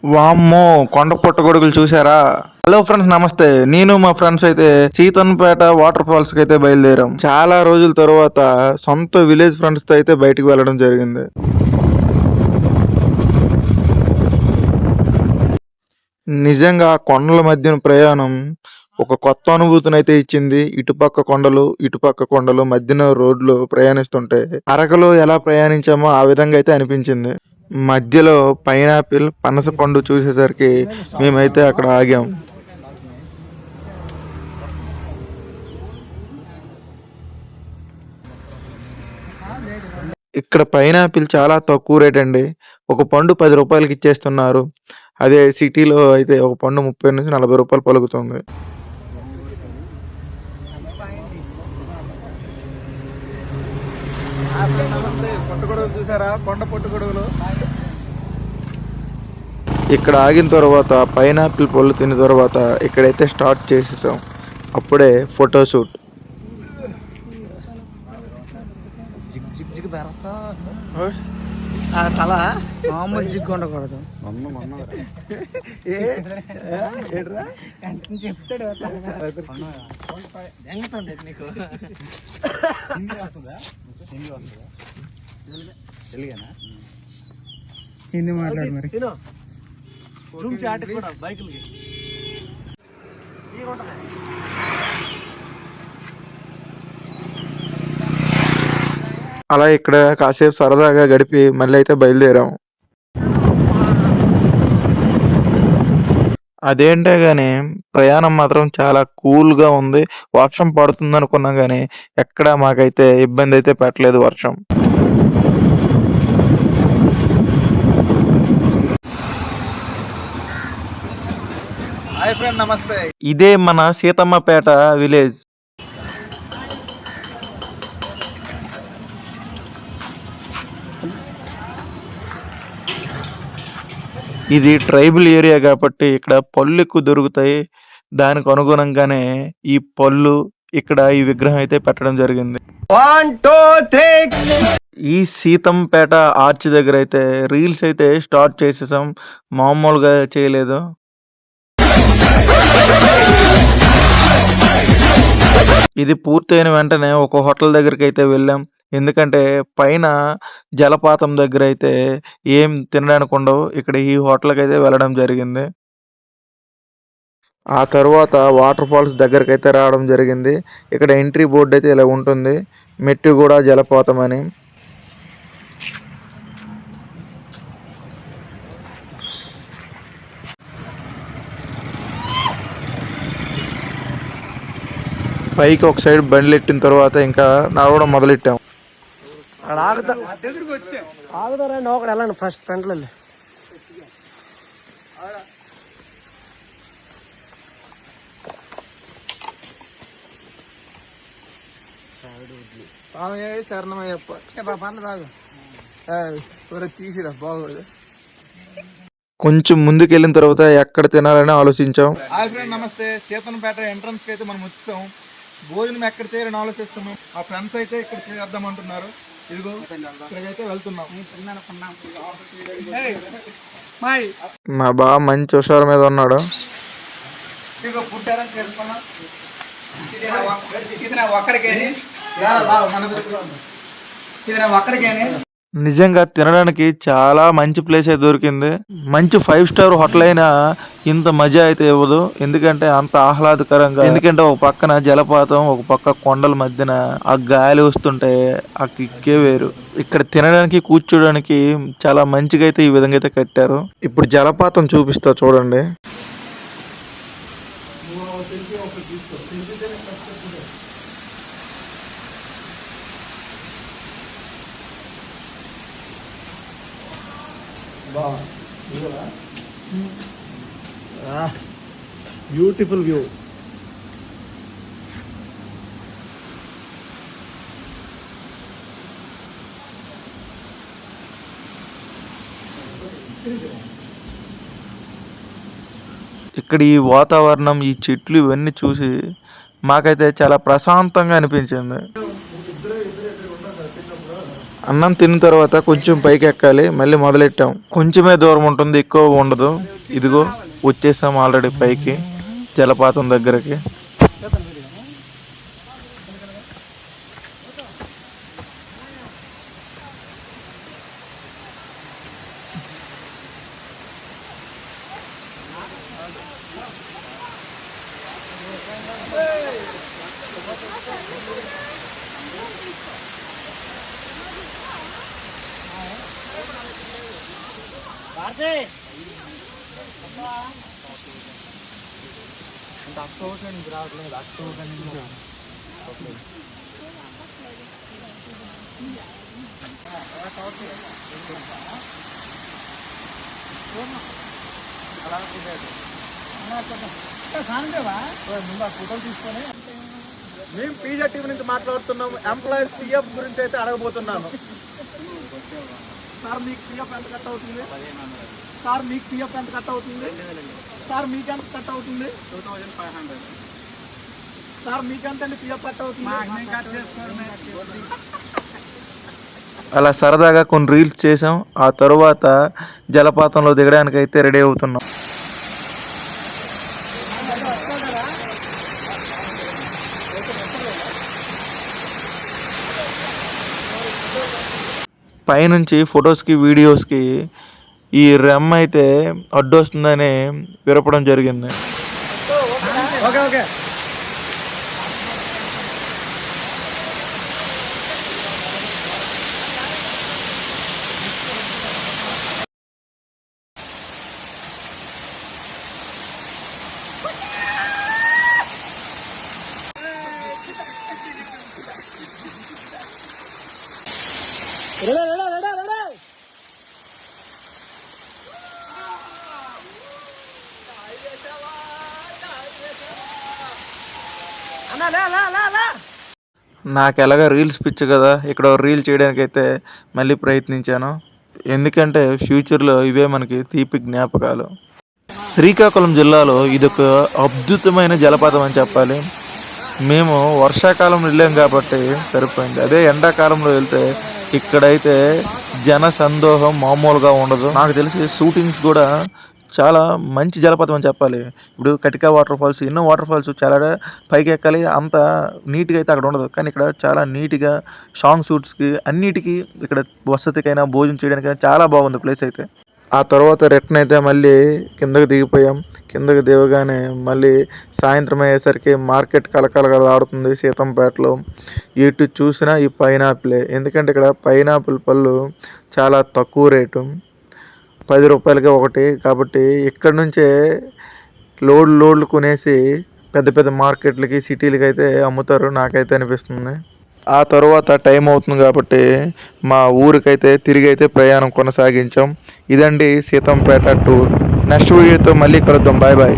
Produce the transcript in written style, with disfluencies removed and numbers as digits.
వామ్మో! కొండ పుట్టగొడుగులు చూసారా? హలో ఫ్రెండ్స్, నమస్తే. నేను మా ఫ్రెండ్స్ అయితే సీతన్నపేట వాటర్ ఫాల్స్ కి అయితే బయలుదేరాం. చాలా రోజుల తర్వాత సొంత విలేజ్ ఫ్రెండ్స్ తో అయితే బయటికి వెళ్ళడం జరిగింది. నిజంగా కొండల మధ్యన ప్రయాణం ఒక కొత్త అనుభూతిని అయితే ఇచ్చింది. ఇటుపక్క కొండలు మధ్యన రోడ్లు ప్రయాణిస్తుంటే అరకులో ఎలా ప్రయాణించామో ఆ విధంగా అయితే అనిపించింది. మధ్యలో పైనాపిల్, పనస పండు చూసేసరికి మేమైతే అక్కడ ఆగాం. ఇక్కడ పైనాపిల్ చాలా తక్కువ రేట్ అండి. ఒక పండు 10 రూపాయలకి ఇచ్చేస్తున్నారు. అదే సిటీలో అయితే ఒక పండు 30 నుంచి 40 రూపాయలు పలుకుతుంది. చూసారా కొండ పుట్టగొడుగులు? ఇక్కడ ఆగిన తర్వాత పైనాపిల్ పళ్ళు తిన్న తర్వాత ఇక్కడైతే స్టార్ట్ చేసేసాం. అప్పుడే ఫోటోషూట్. తల మామూలు జిగ్గు ఉండకూడదు. చెప్తాడు నీకు హిందీ మాట్లాడు మరి. బైకులకి అలా ఇక్కడ కాసేపు సరదాగా గడిపి మళ్ళీ అయితే బయలుదేరాం. అదేంటే గాని ప్రయాణం మాత్రం చాలా కూల్గా ఉంది. వర్షం పడుతుంది అనుకున్నాం కానీ ఎక్కడ మాకైతే ఇబ్బంది అయితే పెట్టలేదు వర్షం. హాయ్ ఫ్రెండ్, నమస్తే. ఇదే మన సీతమ్మపేట విలేజ్. ఇది ట్రైబల్ ఏరియా కాబట్టి ఇక్కడ పళ్ళు ఎక్కువ దొరుకుతాయి. దానికి అనుగుణంగానే ఈ పళ్ళు ఇక్కడ ఈ విగ్రహం అయితే పెట్టడం జరిగింది. 1 2 3 ఈ సీతంపేట ఆర్చ్ దగ్గర అయితే రీల్స్ అయితే స్టార్ట్ చేసేసాం. మామూలుగా చేయలేదు. ఇది పూర్తయిన వెంటనే ఒక హోటల్ దగ్గరికి అయితే వెళ్ళాం. ఎందుకంటే పైన జలపాతం దగ్గర అయితే ఏం తినడానికి ఉండవు. ఇక్కడ ఈ హోటల్కి అయితే వెళ్ళడం జరిగింది. ఆ తర్వాత వాటర్ ఫాల్స్ దగ్గరికి అయితే రావడం జరిగింది. ఇక్కడ ఎంట్రీ బోర్డు అయితే ఇలా ఉంటుంది, మెట్టిగూడ జలపాతం అని. పైకి ఒక సైడ్ బండ్లు ఎట్టిన తర్వాత ఇంకా నడవడం మొదలెట్టాం. ఆగుతారండి ఒకటి వెళ్ళండి ఫస్ట్ ఫ్రంట్లో. తీసిరా బాగోదు. కొంచెం ముందుకు వెళ్ళిన తర్వాత ఎక్కడ తినాలని ఆలోచించాం. హాయ్ ఫ్రెండ్, నమస్తే. సీతన్నపేట ఎంట్రన్స్ కి అయితే మనం వచ్చాం. భోజనం ఎక్కడ చేయాలని ఆలోచిస్తున్నాం. ఆ ఫ్రెండ్స్ అయితే ఇక్కడ చేద్దామంటున్నారు. ఇదిగో ఇక్కడికైతే వెళ్తున్నాం. మా బావ మంచి హుషారు మీద ఉన్నాడు. నిజంగా తినడానికి చాలా మంచి ప్లేస్ అయితే దొరికింది. మంచి 5 స్టార్ హోటల్ అయినా ఇంత మజా అయితే ఇవ్వదు. ఎందుకంటే అంత ఆహ్లాదకరంగా, ఎందుకంటే ఒక పక్కన జలపాతం, ఒక పక్క కొండల మధ్యన ఆ గాలి వస్తుంటే ఆ కిక్కే వేరు. ఇక్కడ తినడానికి కూర్చోడానికి చాలా మంచిగా అయితే ఈ విధంగా అయితే కట్టారు. ఇప్పుడు జలపాతం చూపిస్తా చూడండి. Beautiful view. ఇక్కడ ఈ వాతావరణం, ఈ చెట్లు ఇవన్నీ చూసి మాకైతే చాలా ప్రశాంతంగా అనిపించింది. అన్నం తిన్న తర్వాత కొంచెం పైకి ఎక్కాలి, మళ్ళీ మొదలెట్టాం. కొంచెమే దూరం ఉంటుంది, ఎక్కువ ఉండదు. ఇదిగో వచ్చేసాం ఆల్రెడీ పైకి, జలపాతం దగ్గరికి. మేము పీజా టీవీ నుంచి మాట్లాడుతున్నాము. ఎంప్లాయీస్ పిఎఫ్ గురించి అయితే అడగబోతున్నాను. సార్ మీకు పిఎఫ్ ఎంత కట్ అవుతుంది? సార్ మీకు పిఎఫ్ ఎంత కట్ అవుతుంది? సార్ మీకు ఎంత కట్ అవుతుంది? 2500. సార్ మీకెంత అండి పిఎఫ్ కట్ అవుతుంది? అలా సరదాగా కొన్ని రీల్స్ చేసాం. ఆ తరువాత జలపాతంలో దిగడానికి అయితే రెడీ అవుతున్నాం. పైనుంచి ఫొటోస్కి వీడియోస్కి ఈ రెమ్ అయితే అడ్డొస్తుందని విరపడం జరిగింది. నాకు ఎలాగ రీల్స్ పిచ్చి కదా, ఇక్కడ రీల్ చేయడానికి అయితే మళ్ళీ ప్రయత్నించాను. ఎందుకంటే ఫ్యూచర్లో ఇవే మనకి తీపి జ్ఞాపకాలు. శ్రీకాకుళం జిల్లాలో ఇదొక అద్భుతమైన జలపాతం అని చెప్పాలి. మేము వర్షాకాలంలో వెళ్ళాం కాబట్టి సరిపోయింది. అదే ఎండాకాలంలో వెళ్తే ఇక్కడైతే జన సందోహం మామూలుగా ఉండదు. నాకు తెలిసి షూటింగ్స్ కూడా చాలా మంచి జలపాతం అని చెప్పాలి. ఇప్పుడు కటికా వాటర్ ఫాల్స్, ఎన్నో వాటర్ ఫాల్స్ చాలా పైకి ఎక్కాలి, అంత నీట్గా అయితే అక్కడ ఉండదు. కానీ ఇక్కడ చాలా నీట్గా సాంగ్ షూట్స్కి అన్నిటికీ, ఇక్కడ వసతికైనా భోజనం చేయడానికైనా చాలా బాగుంది ప్లేస్ అయితే. ఆ తర్వాత రిటర్న్ అయితే మళ్ళీ కిందకి దిగిపోయాం. కిందకి దిగగానే మళ్ళీ సాయంత్రం అయ్యేసరికి మార్కెట్ కలకలలాడుతుంది సీతంపేటలో. ఎటు చూసినా ఈ పైనాపిలే. ఎందుకంటే ఇక్కడ పైనాపిల్ పళ్ళు చాలా తక్కువ రేటు, 10 రూపాయలకే ఒకటి. కాబట్టి ఇక్కడ నుంచే లోడ్లు కొనేసి పెద్ద పెద్ద మార్కెట్లకి, సిటీలకి అయితే అమ్ముతారు నాకైతే అనిపిస్తుంది. ఆ తర్వాత టైం అవుతుంది కాబట్టి మా ఊరికైతే తిరిగి అయితే ప్రయాణం కొనసాగించాం. ఇదండి సీతంపేట టూర్. నెక్స్ట్ వీడియోతో మళ్ళీ కలుద్దాం. Bye bye.